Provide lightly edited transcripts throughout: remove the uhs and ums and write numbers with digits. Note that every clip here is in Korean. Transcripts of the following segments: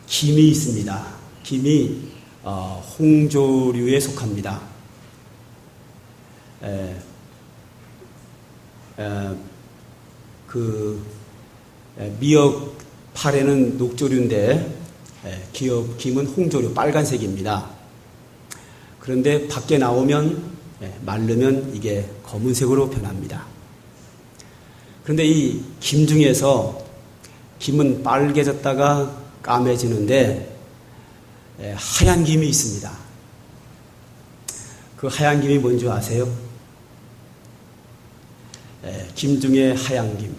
김이 있습니다. 김이 홍조류에 속합니다. 미역파래는 녹조류인데 김은 홍조류 빨간색입니다. 그런데 밖에 나오면 마르면 이게 검은색으로 변합니다. 그런데 이 김 중에서 김은 빨개졌다가 까매지는데 하얀 김이 있습니다. 그 하얀 김이 뭔지 아세요? 김 중에 하얀 김.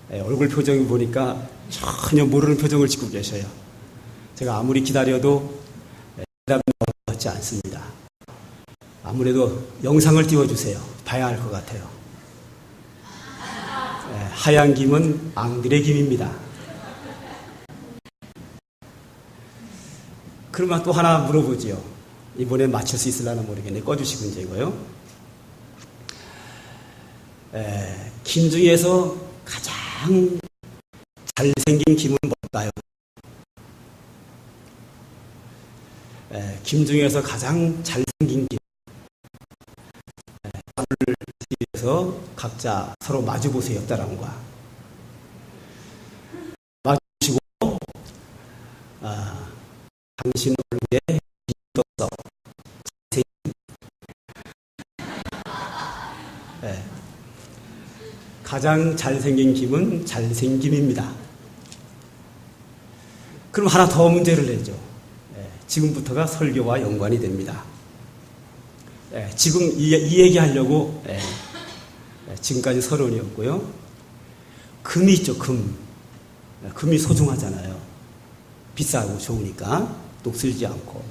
얼굴 표정을 보니까 전혀 모르는 표정을 짓고 계셔요. 제가 아무리 기다려도 대답이 나오지 않습니다. 아무래도 영상을 띄워주세요. 봐야 할 것 같아요. 하얀 김은 앙드레 김입니다. 그러면 또 하나 물어보지요. 이번에 맞출 수 있으려나 모르겠네. 꺼주시고 이제 이거요. 김 중에서 가장 잘생긴 김은 뭘까요? 김 중에서 가장 잘생긴 김. 답을 위해서 각자 서로 마주보세요. 옆 사람과. 마주보시고, 당신 얼굴에 김이 떴어. 가장 잘생긴 김은 잘생김입니다. 그럼 하나 더 문제를 내죠. 지금부터가 설교와 연관이 됩니다. 지금 이 얘기하려고 지금까지 서론이었고요. 금이 있죠, 금. 금이 소중하잖아요. 비싸고 좋으니까 녹슬지 않고.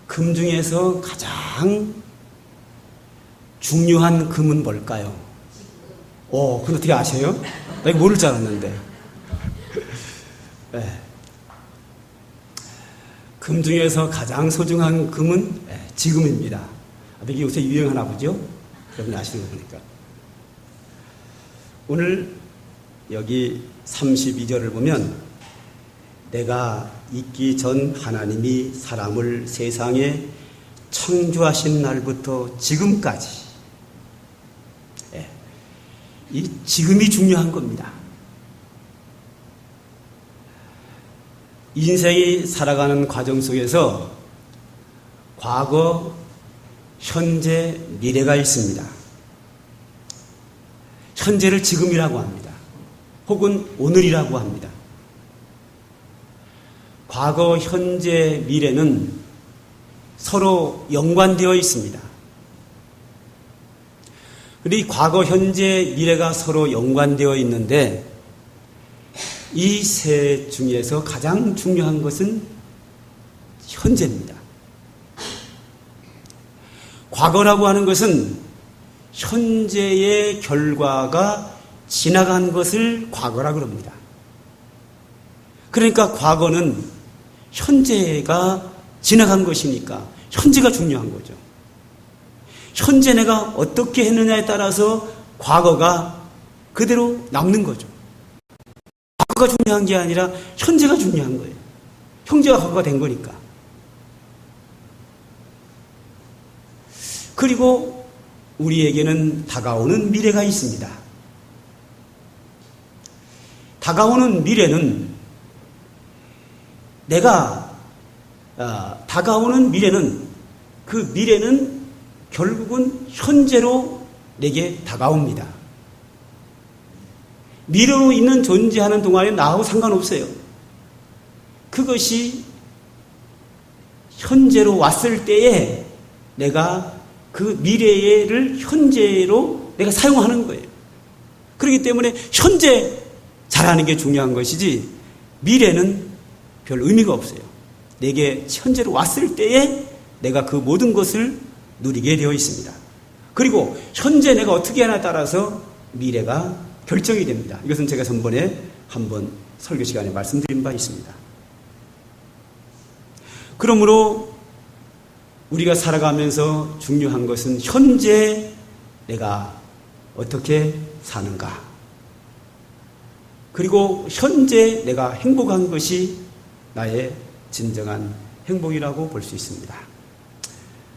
금 중에서 가장 중요한 금은 뭘까요? 그건 어떻게 아세요? 나 이거 모를 줄 알았는데. 금 중에서 가장 소중한 금은 지금입니다. 이게 요새 유행하나 보죠? 여러분이 아시는 거 보니까. 오늘 여기 32절을 보면 내가 있기 전 하나님이 사람을 세상에 창조하신 날부터 지금까지 이 지금이 중요한 겁니다. 인생이 살아가는 과정 속에서 과거, 현재, 미래가 있습니다. 현재를 지금이라고 합니다. 혹은 오늘이라고 합니다. 과거, 현재, 미래는 서로 연관되어 있습니다. 그리고 과거, 현재, 미래가 서로 연관되어 있는데 이 세 중에서 가장 중요한 것은 현재입니다. 과거라고 하는 것은 현재의 결과가 지나간 것을 과거라고 합니다. 그러니까 과거는 현재가 지나간 것이니까 현재가 중요한 거죠. 현재 내가 어떻게 했느냐에 따라서 과거가 그대로 남는 거죠. 과거가 중요한 게 아니라 현재가 중요한 거예요. 현재가 과거가 된 거니까. 그리고 우리에게는 다가오는 미래가 있습니다. 다가오는 미래는 다가오는 미래는 그 미래는 결국은 현재로 내게 다가옵니다. 미래로 있는 존재하는 동안에 나하고 상관없어요. 그것이 현재로 왔을 때에 내가 그 미래를 현재로 내가 사용하는 거예요. 그렇기 때문에 현재 잘하는 게 중요한 것이지 미래는 별 의미가 없어요. 내게 현재로 왔을 때에 내가 그 모든 것을 누리게 되어 있습니다. 그리고 현재 내가 어떻게 하냐에 따라서 미래가 결정이 됩니다. 이것은 제가 전번에 한번 설교 시간에 말씀드린 바 있습니다. 그러므로 우리가 살아가면서 중요한 것은 현재 내가 어떻게 사는가. 그리고 현재 내가 행복한 것이 나의 진정한 행복이라고 볼 수 있습니다.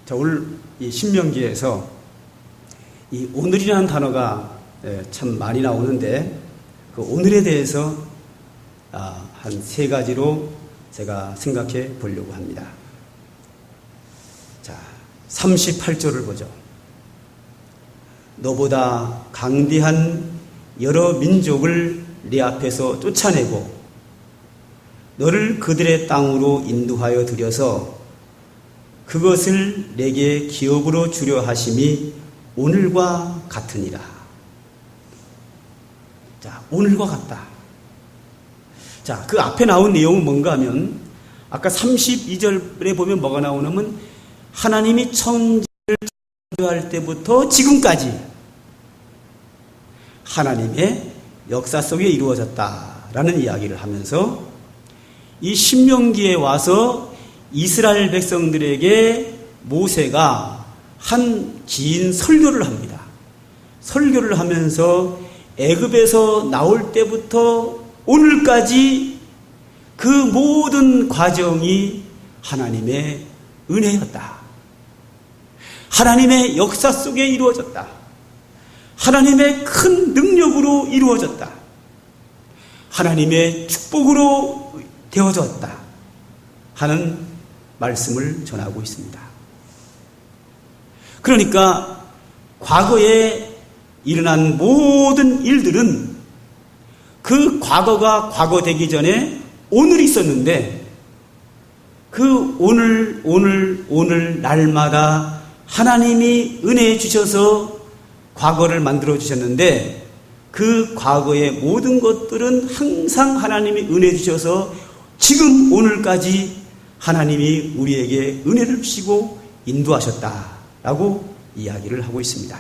자, 오늘 이 신명기에서 이 오늘이라는 단어가 참 많이 나오는데 그 오늘에 대해서 한 3가지로 제가 생각해 보려고 합니다. 자, 38절을 보죠. 너보다 강대한 여러 민족을 네 앞에서 쫓아내고 너를 그들의 땅으로 인도하여 들여서 그것을 내게 기업으로 주려 하심이 오늘과 같으니라. 자, 오늘과 같다. 자, 그 앞에 나온 내용은 뭔가 하면 아까 32절에 보면 뭐가 나오냐면 하나님이 천지를 창조할 때부터 지금까지 하나님의 역사 속에 이루어졌다라는 이야기를 하면서 이 신명기에 와서 이스라엘 백성들에게 모세가 한 긴 설교를 합니다. 설교를 하면서 애굽에서 나올 때부터 오늘까지 그 모든 과정이 하나님의 은혜였다. 하나님의 역사 속에 이루어졌다. 하나님의 큰 능력으로 이루어졌다. 하나님의 축복으로 되어졌다 하는 말씀을 전하고 있습니다. 그러니까 과거에 일어난 모든 일들은 그 과거가 과거 되기 전에 오늘이 있었는데 그 오늘 날마다 하나님이 은혜해 주셔서 과거를 만들어 주셨는데 그 과거의 모든 것들은 항상 하나님이 은혜해 주셔서 지금 오늘까지 하나님이 우리에게 은혜를 주시고 인도하셨다라고 이야기를 하고 있습니다.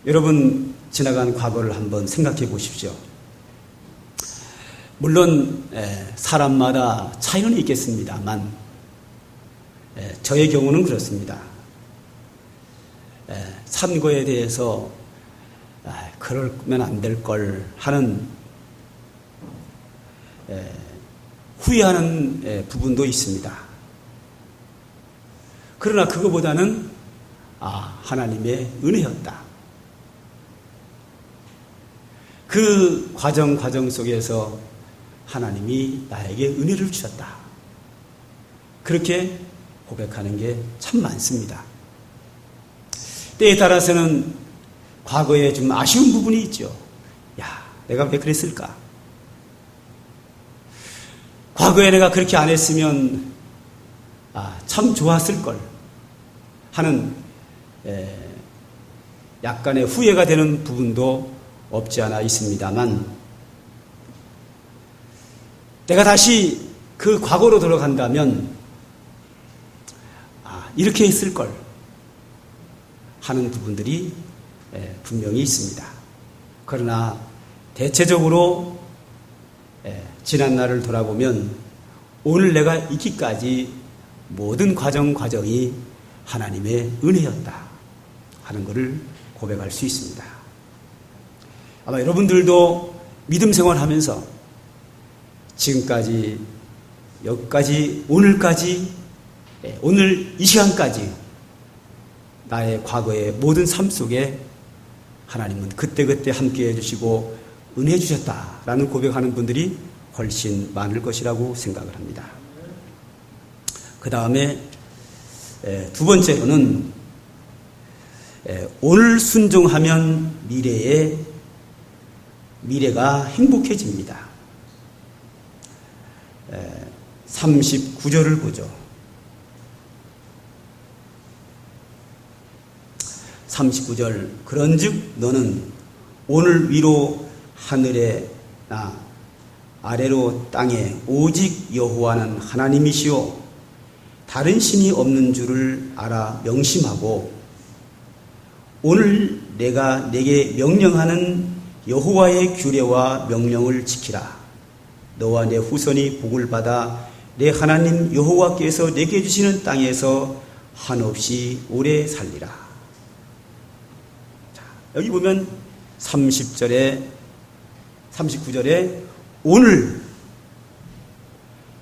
여러분, 지나간 과거를 한번 생각해 보십시오. 물론 사람마다 차이는 있겠습니다만 저의 경우는 그렇습니다. 선거에 대해서 그러면 안 될 걸 하는 후회하는 부분도 있습니다. 그러나 그거보다는 하나님의 은혜였다. 그 과정 속에서 하나님이 나에게 은혜를 주셨다. 그렇게 고백하는 게 참 많습니다. 때에 따라서는 과거에 좀 아쉬운 부분이 있죠. 내가 왜 그랬을까? 과거에 내가 그렇게 안 했으면 참 좋았을 걸 하는 약간의 후회가 되는 부분도 없지 않아 있습니다만 내가 다시 그 과거로 돌아간다면 이렇게 했을 걸 하는 부분들이 분명히 있습니다. 그러나 대체적으로 지난 날을 돌아보면 오늘 내가 있기까지 모든 과정이 하나님의 은혜였다 하는 것을 고백할 수 있습니다. 아마 여러분들도 믿음 생활하면서 지금까지 여기까지 오늘까지 오늘 이 시간까지 나의 과거의 모든 삶 속에 하나님은 그때그때 함께해 주시고 은혜해 주셨다라는 고백하는 분들이 훨씬 많을 것이라고 생각을 합니다. 그 다음에 2번째로는 오늘 순종하면 미래가 행복해집니다. 39절을 보죠. 39절 그런즉 너는 오늘 위로 하늘에나 아래로 땅에 오직 여호와는 하나님이시오 다른 신이 없는 줄을 알아 명심하고 오늘 내가 내게 명령하는 여호와의 규례와 명령을 지키라. 너와 내 후손이 복을 받아 내 하나님 여호와께서 내게 주시는 땅에서 한없이 오래 살리라. 자, 여기 보면 30절에 39절에 오늘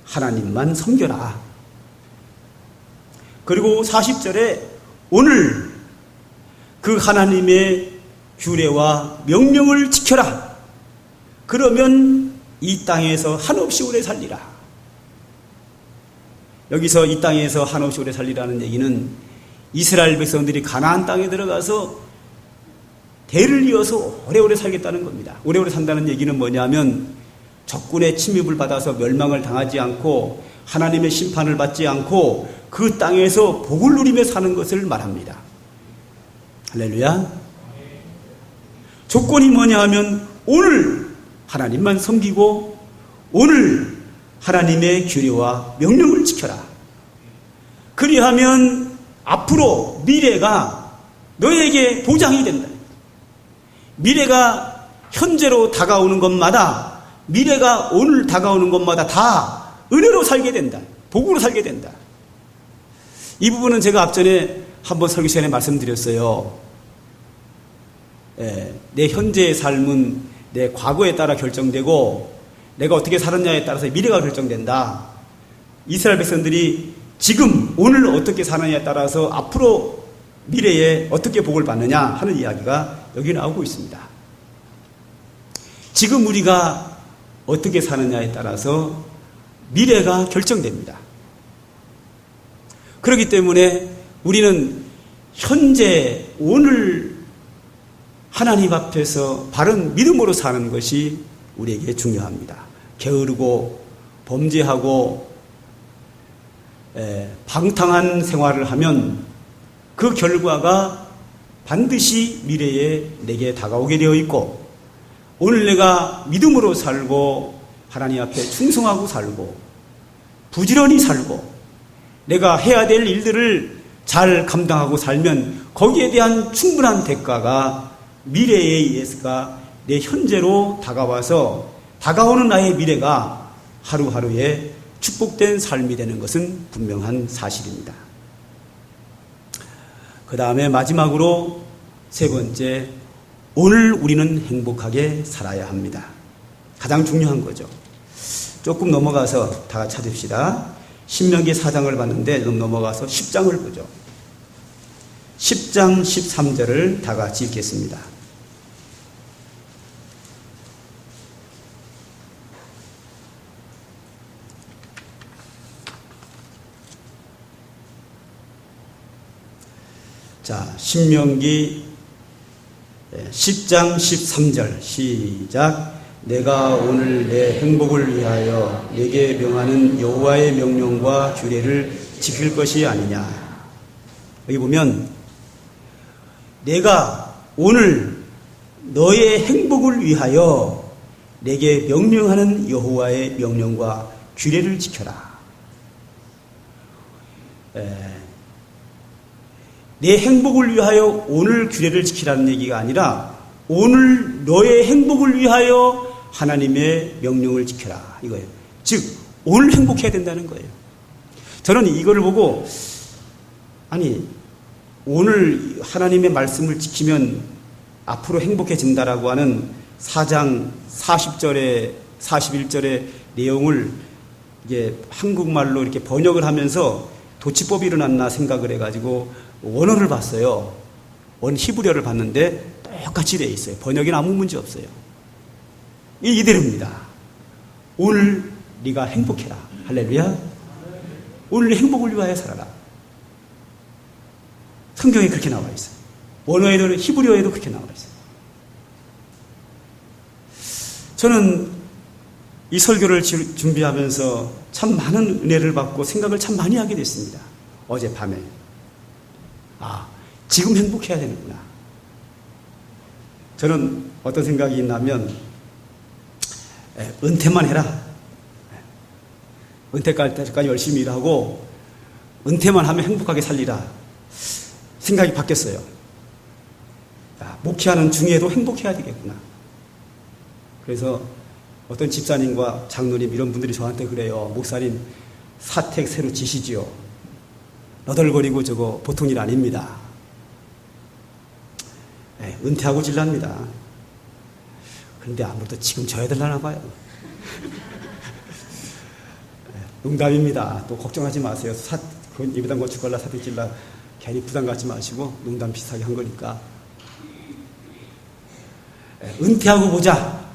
하나님만 섬겨라. 그리고 40절에 오늘 그 하나님의 규례와 명령을 지켜라. 그러면 이 땅에서 한없이 오래 살리라. 여기서 이 땅에서 한없이 오래 살리라는 얘기는 이스라엘 백성들이 가나안 땅에 들어가서 대를 이어서 오래오래 살겠다는 겁니다. 오래오래 산다는 얘기는 뭐냐면 적군의 침입을 받아서 멸망을 당하지 않고 하나님의 심판을 받지 않고 그 땅에서 복을 누리며 사는 것을 말합니다. 할렐루야. 조건이 뭐냐 하면 오늘 하나님만 섬기고 오늘 하나님의 규례와 명령을 지켜라. 그리하면 앞으로 미래가 너에게 보장이 된다. 미래가 현재로 다가오는 것마다 미래가 오늘 다가오는 것마다 다 은혜로 살게 된다. 복으로 살게 된다. 이 부분은 제가 앞전에 한번 설교 시간에 말씀드렸어요. 내 현재의 삶은 내 과거에 따라 결정되고 내가 어떻게 살았냐에 따라서 미래가 결정된다. 이스라엘 백성들이 지금 오늘 어떻게 사느냐에 따라서 앞으로 미래에 어떻게 복을 받느냐 하는 이야기가 여기 나오고 있습니다. 지금 우리가 어떻게 사느냐에 따라서 미래가 결정됩니다. 그렇기 때문에 우리는 현재 오늘 하나님 앞에서 바른 믿음으로 사는 것이 우리에게 중요합니다. 게으르고 범죄하고 방탕한 생활을 하면 그 결과가 반드시 미래에 내게 다가오게 되어 있고 오늘 내가 믿음으로 살고 하나님 앞에 충성하고 살고 부지런히 살고 내가 해야 될 일들을 잘 감당하고 살면 거기에 대한 충분한 대가가 미래에 의해서가 내 현재로 다가와서 다가오는 나의 미래가 하루하루의 축복된 삶이 되는 것은 분명한 사실입니다. 그 다음에 마지막으로 세 번째, 오늘 우리는 행복하게 살아야 합니다. 가장 중요한 거죠. 조금 넘어가서 다 같이 찾읍시다. 신명기 4장을 봤는데 좀 넘어가서 10장을 보죠. 10장 13절을 다 같이 읽겠습니다. 자, 신명기 10장 13절 시작. 내가 오늘 내 행복을 위하여 내게 명하는 여호와의 명령과 규례를 지킬 것이 아니냐. 여기 보면 내가 오늘 너의 행복을 위하여 내게 명령하는 여호와의 명령과 규례를 지켜라. 내 행복을 위하여 오늘 규례를 지키라는 얘기가 아니라 오늘 너의 행복을 위하여 하나님의 명령을 지켜라 이거예요. 즉 오늘 행복해야 된다는 거예요. 저는 이거를 보고 아니 오늘 하나님의 말씀을 지키면 앞으로 행복해진다라고 하는 4장 40절에 41절의 내용을 이게 한국말로 이렇게 번역을 하면서 도치법이 일어났나 생각을 해가지고 원어를 봤어요. 원 히브리어를 봤는데 똑같이 되어 있어요. 번역에는 아무 문제 없어요. 이대로입니다. 오늘 네가 행복해라. 할렐루야. 오늘 행복을 위하여 살아라. 성경에 그렇게 나와 있어요. 원어에도 히브리어에도 그렇게 나와 있어요. 저는 이 설교를 준비하면서 참 많은 은혜를 받고 생각을 참 많이 하게 됐습니다. 어젯밤에. 지금 행복해야 되는구나. 저는 어떤 생각이 있냐면 은퇴만 해라. 은퇴까지 열심히 일하고 은퇴만 하면 행복하게 살리라. 생각이 바뀌었어요. 목회하는 중에도 행복해야 되겠구나. 그래서 어떤 집사님과 장로님 이런 분들이 저한테 그래요. 목사님 사택 새로 지시지요. 너덜거리고 저거 보통 일 아닙니다. 은퇴하고 질랍니다. 그런데 아무래도 지금 져야 되려나 봐요. 농담입니다. 또 걱정하지 마세요. 입에다 고칠 걸라 사진 찔라 괜히 부담 갖지 마시고 농담 비슷하게 한 거니까. 은퇴하고 보자.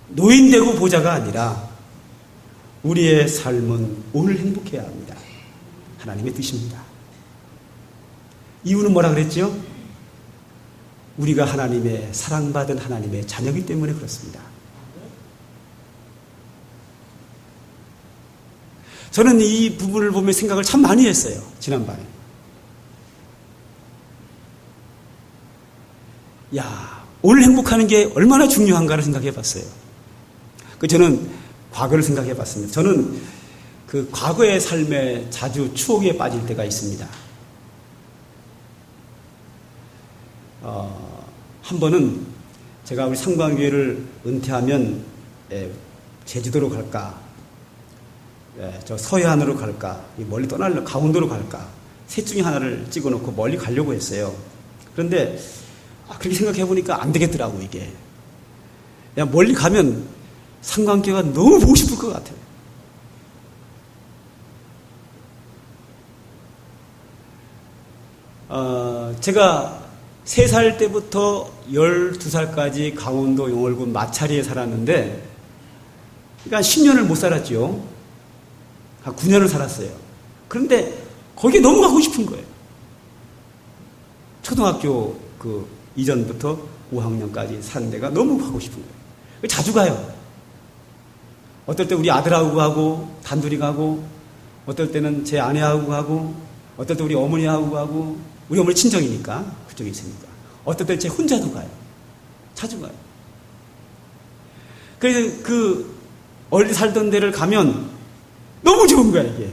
노인 되고 보자가 아니라 우리의 삶은 오늘 행복해야 합니다. 하나님의 뜻입니다. 이유는 뭐라 그랬죠? 우리가 하나님의 사랑받은 하나님의 자녀이기 때문에 그렇습니다. 저는 이 부분을 보며 생각을 참 많이 했어요. 지난번에. 야, 오늘 행복하는 게 얼마나 중요한가를 생각해 봤어요. 저는 과거를 생각해 봤습니다. 저는 그 과거의 삶에 자주 추억에 빠질 때가 있습니다. 한 번은 제가 우리 상관교회를 은퇴하면 제주도로 갈까, 저 서해안으로 갈까, 멀리 떠날려 강원도로 갈까, 셋 중에 하나를 찍어놓고 멀리 가려고 했어요. 그런데 그렇게 생각해 보니까 안 되겠더라고 이게. 그냥 멀리 가면 상관교회가 너무 보고 싶을 것 같아요. 제가 3살 때부터 12살까지 강원도 용월군 마차리에 살았는데, 그러니까 10년을 못 살았죠. 한 9년을 살았어요. 그런데 거기에 너무 가고 싶은 거예요. 초등학교 이전부터 5학년까지 산 데가 너무 가고 싶은 거예요. 자주 가요. 어떨 때 우리 아들하고 가고, 단둘이 가고, 어떨 때는 제 아내하고 가고, 어떨 때 우리 어머니하고 가고, 우리 어머니 친정이니까, 그쪽에 있으니까. 어떨 때 제 혼자도 가요. 자주 가요. 그래서 어디 살던 데를 가면 너무 좋은 거야, 이게.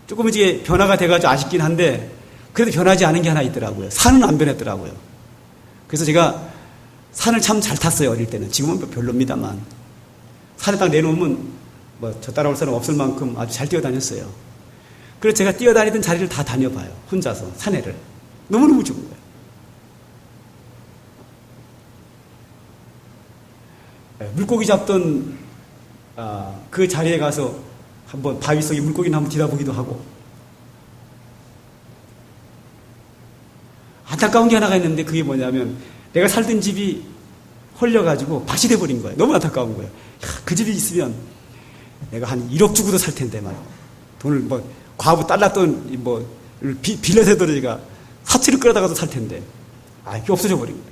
조금 이제 변화가 돼가지고 아쉽긴 한데, 그래도 변하지 않은 게 하나 있더라고요. 산은 안 변했더라고요. 그래서 제가 산을 참 잘 탔어요, 어릴 때는. 지금은 별로입니다만. 산에 딱 내놓으면 저 따라올 사람 없을 만큼 아주 잘 뛰어다녔어요. 그래서 제가 뛰어다니던 자리를 다 다녀봐요. 혼자서 산에를. 너무너무 좋은 거예요. 물고기 잡던 그 자리에 가서 한번 바위 속에 물고기나 한번 뒤다보기도 하고. 안타까운 게 하나가 있는데 그게 뭐냐면 내가 살던 집이 헐려가지고 밭이 돼버린 거예요. 너무 안타까운 거예요. 그 집이 있으면 내가 한 1억 주고도 살 텐데 말이야. 돈을 과부 딸났던 빌려서도 제가 사치를 끌어다가도 살 텐데 이게 없어져 버린 거예요.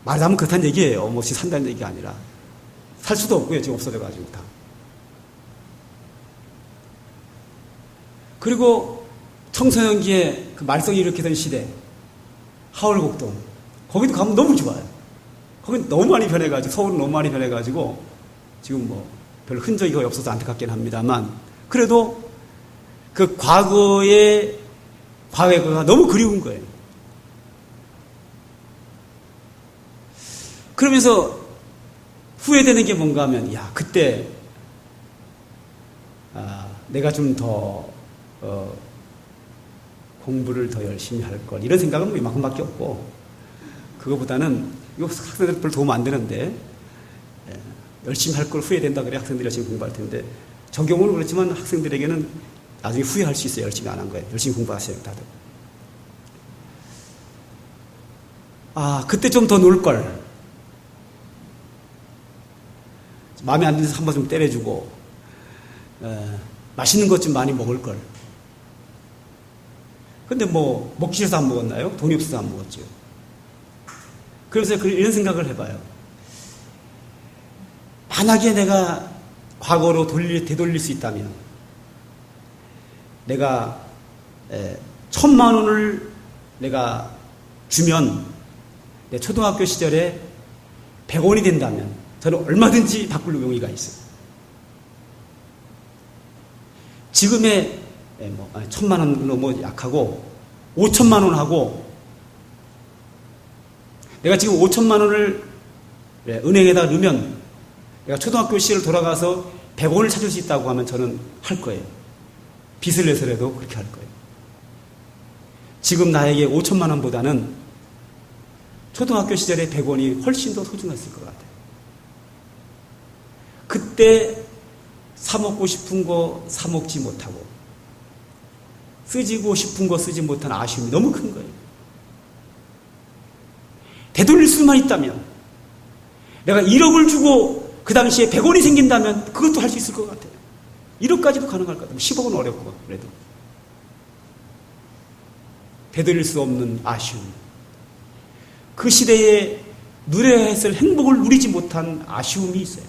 말하자면 그렇다는 얘기예요. 몹시 산다는 얘기가 아니라 살 수도 없고요. 지금 없어져가지고 다. 그리고 청소년기에 말썽이 일으키던 시대 하월곡동 거기도 가면 너무 좋아요. 거긴 너무 많이 변해가지고 서울은 너무 많이 변해가지고 지금 별 흔적이 거의 없어서 안타깝긴 합니다만 그래도 그 과거의 과거가 너무 그리운 거예요. 그러면서 후회되는 게 뭔가 하면 그때 내가 좀 더 공부를 더 열심히 할 걸 이런 생각은 이만큼밖에 없고 그거보다는 이거 학생들 별 도움 안 되는데 열심히 할 걸 후회된다 그래 학생들이 열심히 공부할 텐데 적용은 그렇지만 학생들에게는 나중에 후회할 수 있어요. 열심히 안 한 거예요. 열심히 공부하세요 다들. 그때 좀 더 놀 걸. 마음에 안 드는 데서 한번 좀 때려주고 맛있는 것 좀 많이 먹을 걸. 근데 먹기 싫어서 안 먹었나요? 돈이 없어서 안 먹었죠. 그래서 이런 생각을 해봐요. 만약에 내가 과거로 되돌릴 수 있다면 내가 1,000만 원을 내가 주면 내 초등학교 시절에 100원이 된다면 저는 얼마든지 바꿀 용의가 있어요. 지금의 1,000만 원 너무 약하고 5천만 원 하고 내가 지금 5천만 원을 은행에다 넣으면 내가 초등학교 시절을 돌아가서 100원을 찾을 수 있다고 하면 저는 할 거예요. 빚을 내서라도 그렇게 할 거예요. 지금 나에게 5천만 원보다는 초등학교 시절에 100원이 훨씬 더 소중했을 것 같아요. 그때 사 먹고 싶은 거 사 먹지 못하고 쓰지고 싶은 거 쓰지 못한 아쉬움이 너무 큰 거예요. 되돌릴 수만 있다면, 내가 1억을 주고 그 당시에 100원이 생긴다면 그것도 할 수 있을 것 같아요. 1억까지도 가능할 것 같아요. 10억은 어렵고 그래도. 되돌릴 수 없는 아쉬움. 그 시대에 누려야 했을 행복을 누리지 못한 아쉬움이 있어요.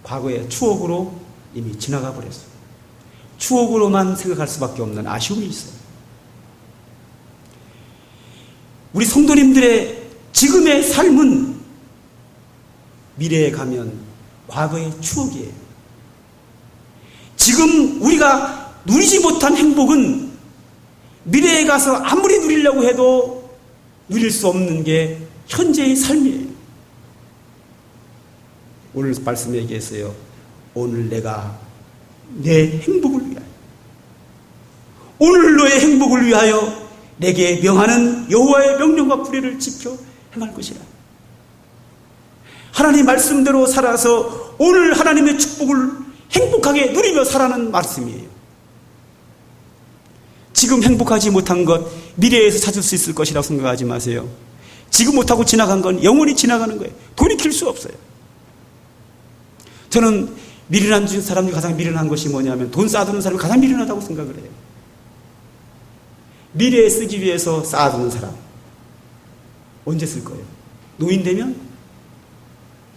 과거의 추억으로 이미 지나가 버렸어요. 추억으로만 생각할 수밖에 없는 아쉬움이 있어요. 우리 성도님들의 지금의 삶은 미래에 가면 과거의 추억이에요. 지금 우리가 누리지 못한 행복은 미래에 가서 아무리 누리려고 해도 누릴 수 없는 게 현재의 삶이에요. 오늘 말씀에 얘기했어요. 오늘 내가 내 행복을 위하여, 오늘 너의 행복을 위하여 내게 명하는 여호와의 명령과 규례를 지켜 행할 것이라. 하나님 말씀대로 살아서 오늘 하나님의 축복을 행복하게 누리며 살아가는 말씀이에요. 지금 행복하지 못한 것 미래에서 찾을 수 있을 것이라고 생각하지 마세요. 지금 못하고 지나간 건 영원히 지나가는 거예요. 돌이킬 수 없어요. 저는 미련한 사람이 가장 미련한 것이 뭐냐면 돈 쌓아두는 사람이 가장 미련하다고 생각을 해요. 미래에 쓰기 위해서 쌓아두는 사람 언제 쓸 거예요? 노인 되면?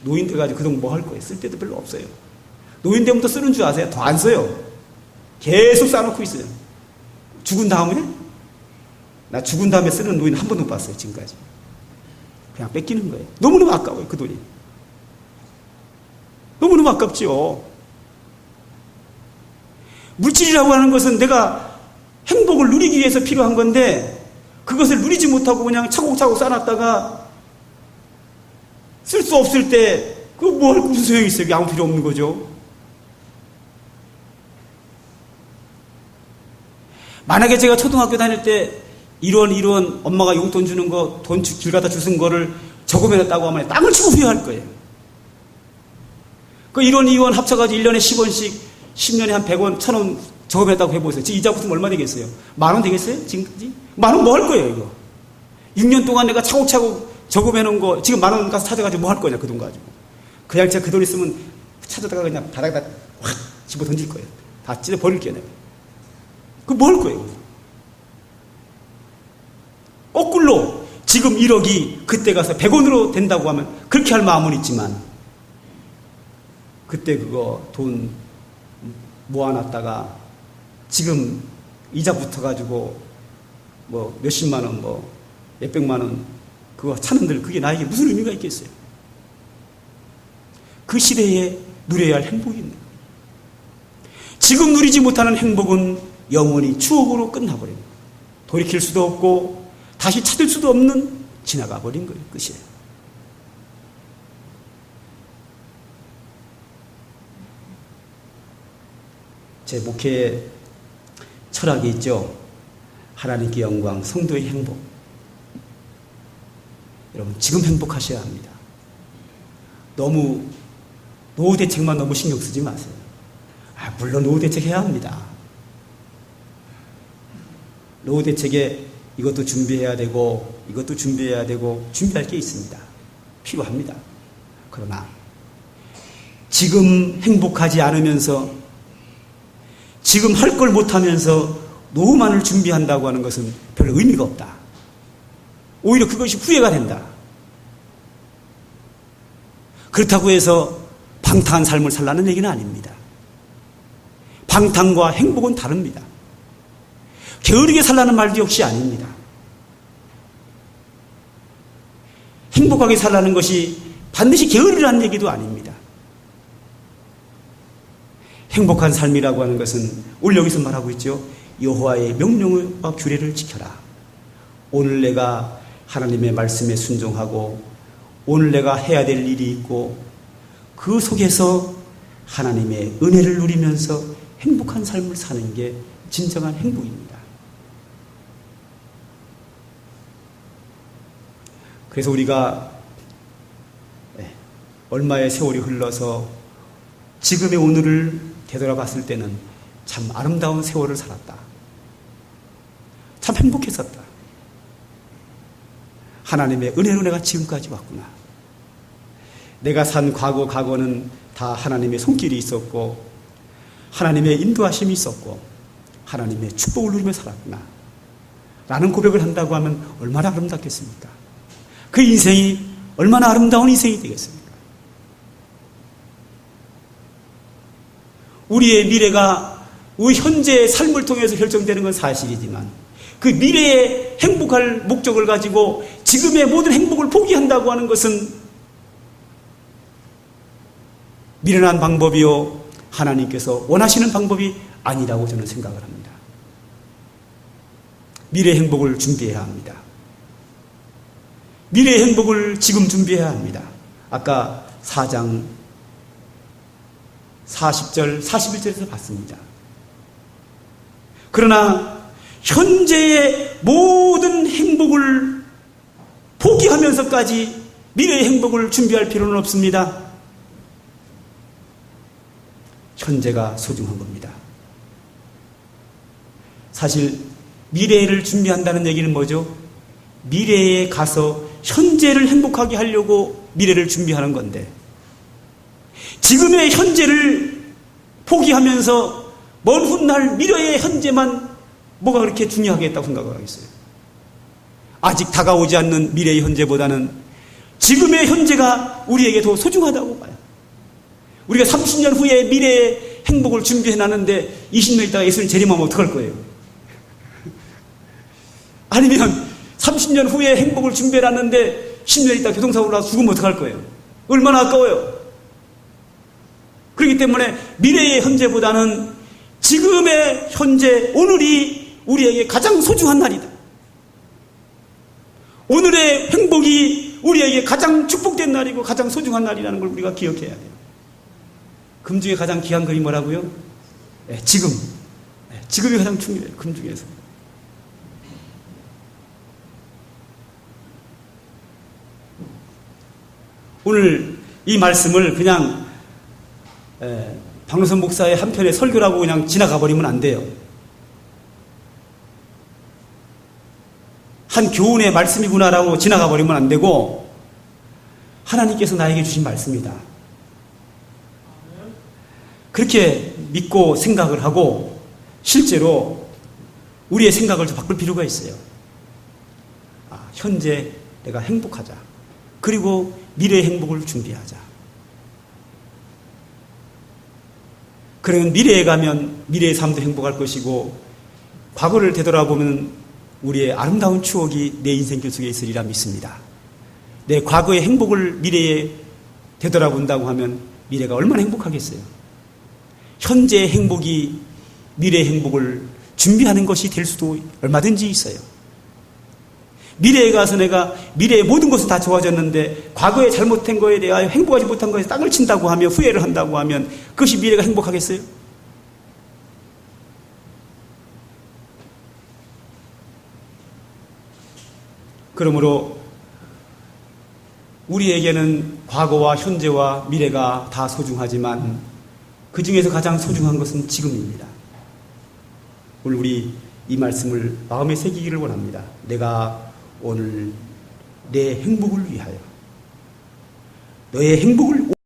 노인 돼가지고 그 돈 뭐 할 거예요? 쓸 데도 별로 없어요. 노인 되면 또 쓰는 줄 아세요? 더 안 써요. 계속 쌓아놓고 있어요. 죽은 다음에? 나 죽은 다음에 쓰는 노인 한 번도 못 봤어요. 지금까지. 그냥 뺏기는 거예요. 너무너무 아까워요. 그 돈이. 너무너무 아깝지요. 물질이라고 하는 것은 내가 행복을 누리기 위해서 필요한 건데 그것을 누리지 못하고 그냥 차곡차곡 쌓아놨다가 쓸 수 없을 때 그거 뭐 할 무슨 소용이 있어요? 아무 필요 없는 거죠. 만약에 제가 초등학교 다닐 때 이런 엄마가 용돈 주는 거 돈 길 갖다 주신 거를 적금해놨다고 하면 땅을 치고 후회할 거예요. 그 1원, 2원 합쳐가지고 1년에 10원씩 10년에 한 100원, 1000원 적금했다고 해보세요. 지금 이자 붙으면 얼마 되겠어요? 10,000원 되겠어요? 지금까지? 10,000원 뭐 할 거예요, 이거? 6년 동안 내가 차곡차곡 적금해놓은 거 지금 10,000원 가서 찾아가지고 뭐 할 거냐, 그 돈 가지고. 그냥 제가 그 돈 있으면 찾아다가 그냥 바닥에다 확 집어 던질 거예요. 다 찢어 버릴게요, 내가. 그 뭐 할 거예요? 거꾸로 지금 1억이 그때 가서 100원으로 된다고 하면 그렇게 할 마음은 있지만 그때 그거 돈 모아놨다가 지금 이자 붙어가지고 뭐 몇십만 원, 뭐 몇백만 원 그거 찾는들 그게 나에게 무슨 의미가 있겠어요? 그 시대에 누려야 할 행복이 있는 거예요. 지금 누리지 못하는 행복은 영원히 추억으로 끝나버린 거예요. 돌이킬 수도 없고 다시 찾을 수도 없는 지나가 버린 거예요. 끝이에요. 제 목회의 철학이 있죠. 하나님께 영광, 성도의 행복. 여러분 지금 행복하셔야 합니다. 너무 노후 대책만 너무 신경 쓰지 마세요. 물론 노후 대책 해야 합니다. 노후 대책에 이것도 준비해야 되고 이것도 준비해야 되고 준비할 게 있습니다. 필요합니다. 그러나 지금 행복하지 않으면서 지금 할 걸 못하면서 노후만을 준비한다고 하는 것은 별 의미가 없다. 오히려 그것이 후회가 된다. 그렇다고 해서 방탕한 삶을 살라는 얘기는 아닙니다. 방탕과 행복은 다릅니다. 게으르게 살라는 말도 역시 아닙니다. 행복하게 살라는 것이 반드시 게으르라는 얘기도 아닙니다. 행복한 삶이라고 하는 것은 오늘 여기서 말하고 있죠. 여호와의 명령과 규례를 지켜라. 오늘 내가 하나님의 말씀에 순종하고 오늘 내가 해야 될 일이 있고 그 속에서 하나님의 은혜를 누리면서 행복한 삶을 사는 게 진정한 행복입니다. 그래서 우리가 얼마의 세월이 흘러서 지금의 오늘을 되돌아봤을 때는 참 아름다운 세월을 살았다. 참 행복했었다. 하나님의 은혜로 내가 지금까지 왔구나. 내가 산 과거는 다 하나님의 손길이 있었고 하나님의 인도하심이 있었고 하나님의 축복을 누리며 살았구나 라는 고백을 한다고 하면 얼마나 아름답겠습니까? 그 인생이 얼마나 아름다운 인생이 되겠습니까? 우리의 미래가 우리 현재의 삶을 통해서 결정되는 건 사실이지만 그 미래의 행복할 목적을 가지고 지금의 모든 행복을 포기한다고 하는 것은 미련한 방법이요 하나님께서 원하시는 방법이 아니라고 저는 생각을 합니다. 미래의 행복을 준비해야 합니다. 미래의 행복을 지금 준비해야 합니다. 아까 4장 40절, 41절에서 봤습니다. 그러나 현재의 모든 행복을 포기하면서까지 미래의 행복을 준비할 필요는 없습니다. 현재가 소중한 겁니다. 사실 미래를 준비한다는 얘기는 뭐죠? 미래에 가서 현재를 행복하게 하려고 미래를 준비하는 건데 지금의 현재를 포기하면서 먼 훗날 미래의 현재만 뭐가 그렇게 중요하겠다고 생각을 하겠어요. 아직 다가오지 않는 미래의 현재보다는 지금의 현재가 우리에게 더 소중하다고 봐요. 우리가 30년 후에 미래의 행복을 준비해놨는데 20년 있다가 예수님 재림하면 어떡할 거예요? 아니면 30년 후에 행복을 준비해놨는데 10년 있다가 교통사고로 나서 죽으면 어떡할 거예요? 얼마나 아까워요? 그렇기 때문에 미래의 현재보다는 지금의 현재, 오늘이 우리에게 가장 소중한 날이다. 오늘의 행복이 우리에게 가장 축복된 날이고 가장 소중한 날이라는 걸 우리가 기억해야 돼요. 금 중에 가장 귀한 글이 뭐라고요? 지금. 지금이 가장 중요해요. 금 중에서. 오늘 이 말씀을 그냥 박노선 목사의 한편의 설교라고 그냥 지나가 버리면 안 돼요. 한 교훈의 말씀이구나라고 지나가 버리면 안 되고 하나님께서 나에게 주신 말씀이다. 그렇게 믿고 생각을 하고 실제로 우리의 생각을 좀 바꿀 필요가 있어요. 현재 내가 행복하자. 그리고 미래의 행복을 준비하자. 그러면 미래에 가면 미래의 삶도 행복할 것이고 과거를 되돌아보면 우리의 아름다운 추억이 내 인생 길 속에 있으리라 믿습니다. 내 과거의 행복을 미래에 되돌아본다고 하면 미래가 얼마나 행복하겠어요. 현재의 행복이 미래의 행복을 준비하는 것이 될 수도 얼마든지 있어요. 미래에 가서 내가 미래의 모든 것은 다 좋아졌는데 과거에 잘못된 거에 대하여 행복하지 못한 것에 땅을 친다고 하며 후회를 한다고 하면 그것이 미래가 행복하겠어요? 그러므로 우리에게는 과거와 현재와 미래가 다 소중하지만 그 중에서 가장 소중한 것은 지금입니다. 오늘 우리 이 말씀을 마음에 새기기를 원합니다. 내가 오늘 내 행복을 위하여 너의 행복을